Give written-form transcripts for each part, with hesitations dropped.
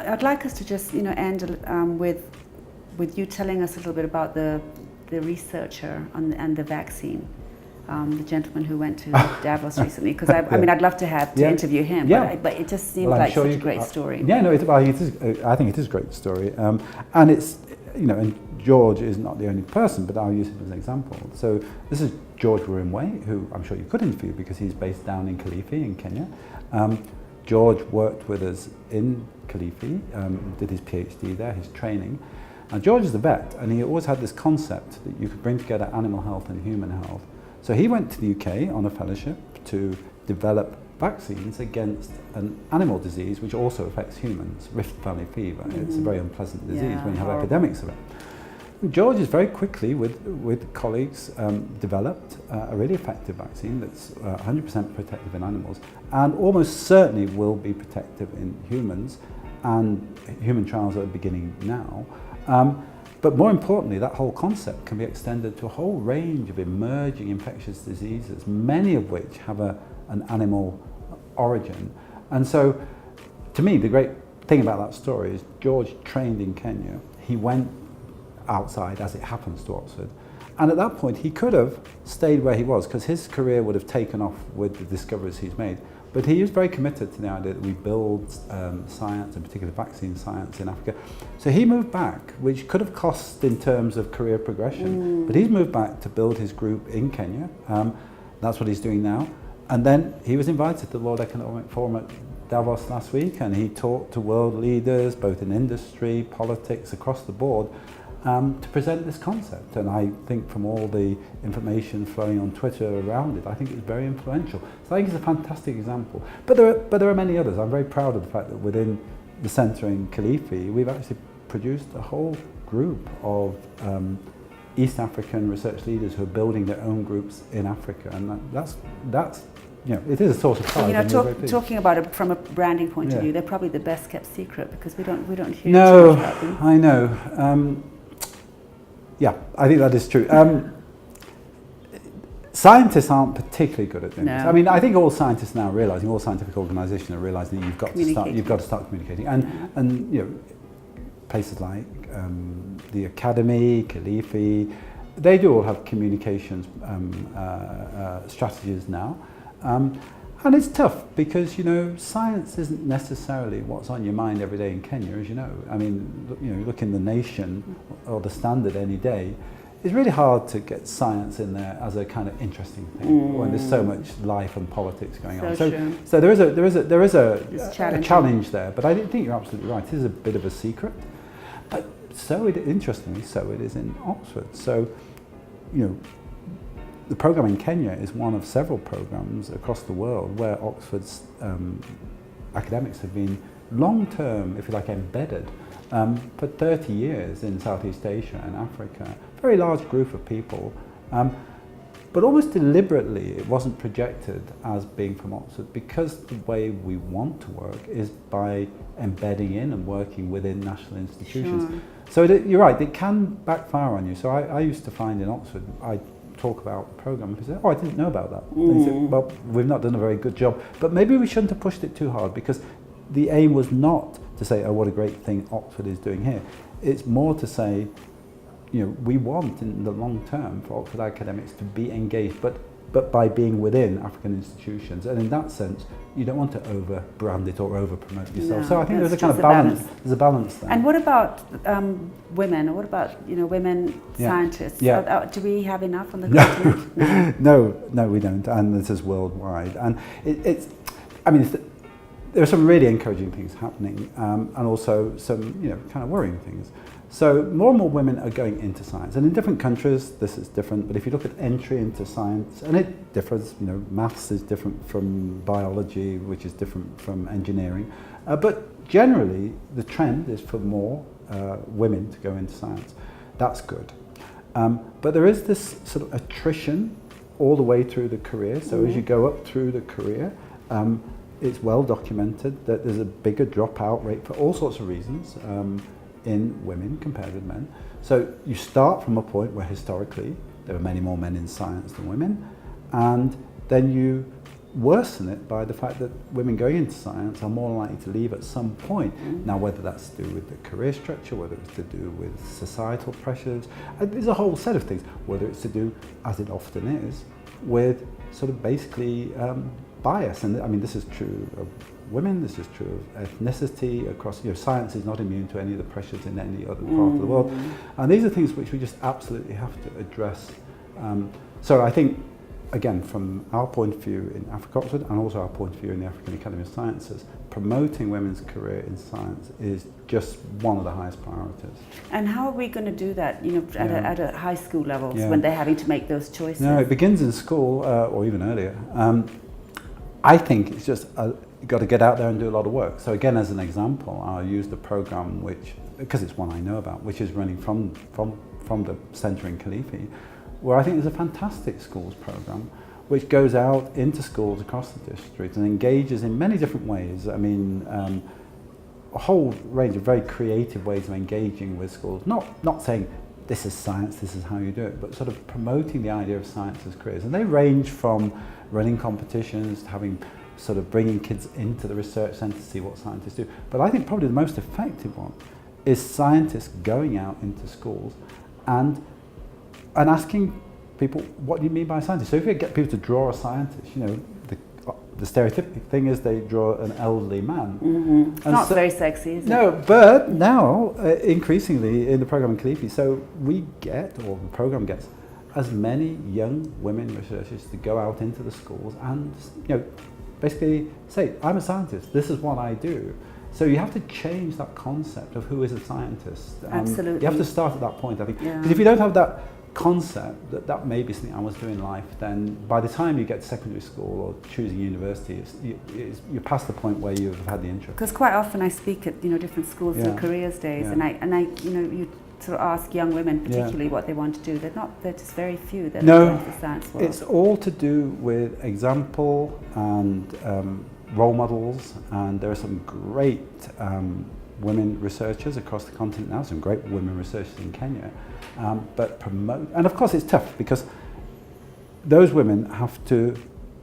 I'd like us to just, end with you telling us a little bit about the researcher and the vaccine, the gentleman who went to Davos recently. Because I mean, I'd love to interview him. Yeah. But it just seems like such a great story. Yeah, no, I think it is a great story, and it's and George is not the only person, but I'll use him as an example. So this is George Warimwe, who I'm sure you could interview because he's based down in Kilifi in Kenya. George worked with us in Kilifi, did his PhD there, his training. Now George is a vet, and he always had this concept that you could bring together animal health and human health. So he went to the UK on a fellowship to develop vaccines against an animal disease which also affects humans, Rift Valley fever. It's a very unpleasant disease when you have epidemics of it. George is very quickly, with colleagues, developed a really effective vaccine that's 100% protective in animals and almost certainly will be protective in humans, and human trials are beginning now. But more importantly, that whole concept can be extended to a whole range of emerging infectious diseases, many of which have an animal origin. And so, to me, the great thing about that story is George trained in Kenya. He went outside, as it happens, to Oxford. And at that point, he could have stayed where he was because his career would have taken off with the discoveries he's made. But he was very committed to the idea that we build science, in particular vaccine science, in Africa. So he moved back, which could have cost in terms of career progression. But he's moved back to build his group in Kenya. That's what he's doing now. And then he was invited to the World Economic Forum at Davos last week, and he talked to world leaders, both in industry, politics, across the board, to present this concept. And I think from all the information flowing on Twitter around it, I think it's very influential. So I think it's a fantastic example. But there are many others. I'm very proud of the fact that within the centre in Kilifi, we've actually produced a whole group of East African research leaders who are building their own groups in Africa. And that's it is a source of pride. Talking about it from a branding point of view, they're probably the best kept secret because we don't hear too much about them. I know. Yeah, I think that is true. Scientists aren't particularly good at doing this. I mean, I think all scientists now realising, all scientific organisations are realising that you've got to start communicating. And places like the Academy, Kilifi, they do all have communications strategies now. And it's tough because, science isn't necessarily what's on your mind every day in Kenya, as you know. I mean, you look in The Nation or The Standard any day, it's really hard to get science in there as a kind of interesting thing when there's so much life and politics going on. So there is a challenge there, but I think you're absolutely right. It is a bit of a secret. But interestingly, so it is in Oxford. So, the programme in Kenya is one of several programmes across the world where Oxford's academics have been long-term, if you like, embedded for 30 years in Southeast Asia and Africa. A very large group of people, but almost deliberately it wasn't projected as being from Oxford because the way we want to work is by embedding in and working within national institutions. Sure. So you're right, it can backfire on you. So I used to find in Oxford, I talk about the programme and people say, I didn't know about that. And they said, well, we've not done a very good job. But maybe we shouldn't have pushed it too hard because the aim was not to say, oh, what a great thing Oxford is doing here. It's more to say, we want in the long term for Oxford academics to be engaged, but by being within African institutions. And in that sense, you don't want to over-brand it or over-promote yourself. So I think there's a kind of balance. There's a balance there. And what about women? Or what about there scientists? Do we have enough on the continent? No, we don't. And this is worldwide. And there are some really encouraging things happening, and also some kind of worrying things. So more and more women are going into science, and in different countries this is different. But if you look at entry into science, and it differs, maths is different from biology, which is different from engineering. But generally, the trend is for more women to go into science. That's good. But there is this sort of attrition all the way through the career. So as you go up through the career, it's well documented that there's a bigger dropout rate for all sorts of reasons. In women compared with men. So you start from a point where historically there are many more men in science than women, and then you worsen it by the fact that women going into science are more likely to leave at some point. Now, whether that's to do with the career structure, whether it's to do with societal pressures, there's a whole set of things, whether it's to do, as it often is, with sort of basically bias. And I mean, this is true of women, this is true of ethnicity across, science is not immune to any of the pressures in any other part of the world. And these are things which we just absolutely have to address. So I think, again, from our point of view in Africa Oxford and also our point of view in the African Academy of Sciences, promoting women's career in science is just one of the highest priorities. And how are we going to do that, at a high school level when they're having to make those choices? No, it begins in school or even earlier. I think it's just you've got to get out there and do a lot of work. So again, as an example, I'll use the program which, because it's one I know about, which is running from the centre in Kilifi, where I think there's a fantastic schools program which goes out into schools across the district and engages in many different ways. I mean, a whole range of very creative ways of engaging with schools. Not saying this is science, this is how you do it, but sort of promoting the idea of science as careers. And they range from running competitions to having sort of bringing kids into the research centre to see what scientists do. But I think probably the most effective one is scientists going out into schools and asking people, what do you mean by a scientist? So if you get people to draw a scientist, the stereotypic thing is they draw an elderly man. It's not very sexy, is it? No, but now, increasingly in the program in Kilifi, so we get, or the program gets, as many young women researchers to go out into the schools and, basically say, I'm a scientist, this is what I do. So you have to change that concept of who is a scientist. Absolutely. You have to start at that point, I think. Because if you don't have that concept that may be something I was doing in life, then by the time you get to secondary school or choosing university, you're past the point where you've had the interest. Because quite often I speak at different schools through careers days, and I you sort of ask young women particularly what they want to do. They're just very few that are going to the science world. It's all to do with example and role models, and there are some great women researchers across the continent now, some great women researchers in Kenya. But promote, and of course it's tough because those women have to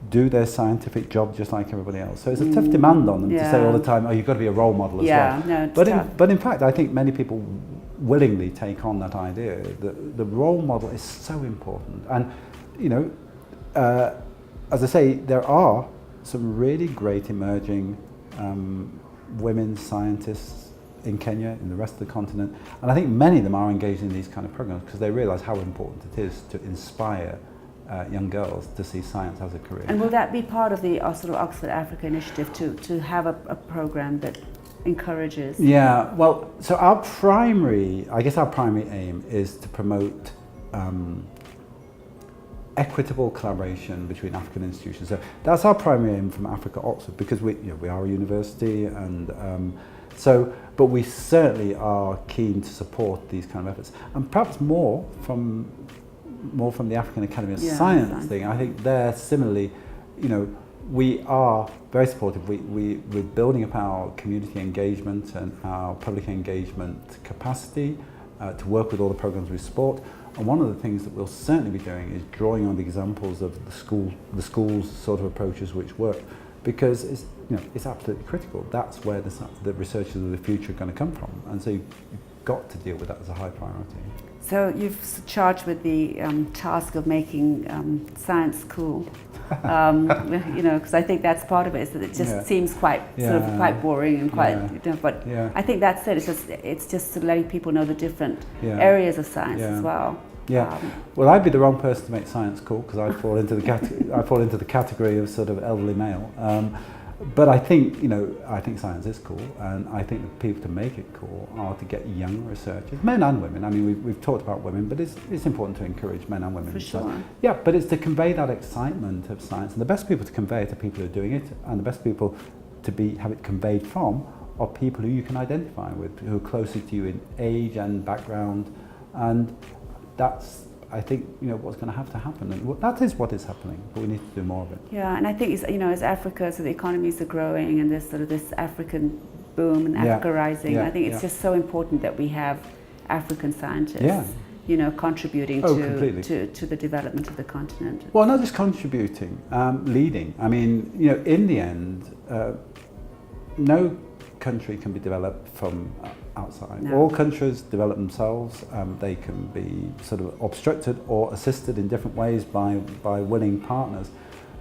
do their scientific job just like everybody else. So it's a tough demand on them to say all the time, oh, you've got to be a role model as well. No, it's but in fact, I think many people willingly take on that idea. The role model is so important. And, as I say, there are some really great emerging women scientists in Kenya, in the rest of the continent, and I think many of them are engaged in these kind of programs because they realise how important it is to inspire young girls to see science as a career. And will that be part of the sort of Oxford Africa initiative to have a program that encourages? Yeah, well, so our primary aim is to promote equitable collaboration between African institutions. So that's our primary aim from Africa Oxford, because we are a university, and but we certainly are keen to support these kind of efforts, and perhaps more from the African Academy of Science thing. I think there similarly, we are very supportive. We're building up our community engagement and our public engagement capacity to work with all the programs we support. And one of the things that we'll certainly be doing is drawing on the examples of the school's sort of approaches which work, because it's absolutely critical. That's where the researchers of the future are going to come from, and so you've got to deal with that as a high priority. So you've charged with the task of making science cool, because I think that's part of it. Is that it just seems quite sort of quite boring and quite, but I think that's it. It's just sort of letting people know the different areas of science as well. Well, I'd be the wrong person to make science cool, because I fall into the category of sort of elderly male. But I think science is cool, and I think the people to make it cool are to get young researchers, men and women. I mean, we've talked about women, but it's important to encourage men and women. For sure. So, but it's to convey that excitement of science, and the best people to convey it are people who are doing it, and the best people to have it conveyed from are people who you can identify with, who are closer to you in age and background, and that's, I think, what's going to have to happen, and that is what is happening, but we need to do more of it. Yeah, and I think as Africa, so the economies are growing, and there's sort of this African boom and Africa rising. I think it's just so important that we have African scientists. contributing to the development of the continent. Well, not just contributing, leading. I mean, in the end, no country can be developed from outside. No. All countries develop themselves. They can be sort of obstructed or assisted in different ways by willing partners.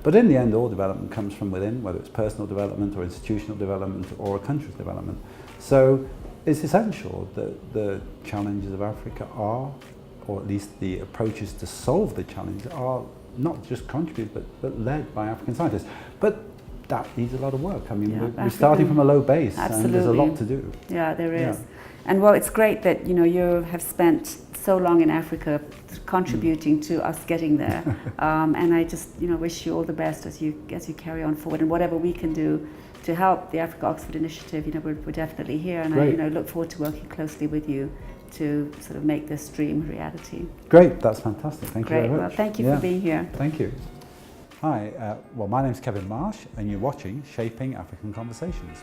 But in the end, all development comes from within, whether it's personal development or institutional development or a country's development. So it's essential that the challenges of Africa are, or at least the approaches to solve the challenge are not just contributed but led by African scientists. But that needs a lot of work. I mean, we're starting from a low base. Absolutely. And there's a lot to do. Yeah, there is. Yeah. And well, it's great that you have spent so long in Africa contributing to us getting there. And I just wish you all the best as you carry on forward, and whatever we can do to help the Africa Oxford Initiative, we're definitely here, and Great. I look forward to working closely with you to sort of make this dream reality. Great, that's fantastic. Thank you very much. Well, thank you for being here. Thank you. Hi, my name's Kevin Marsh, and you're watching Shaping African Conversations.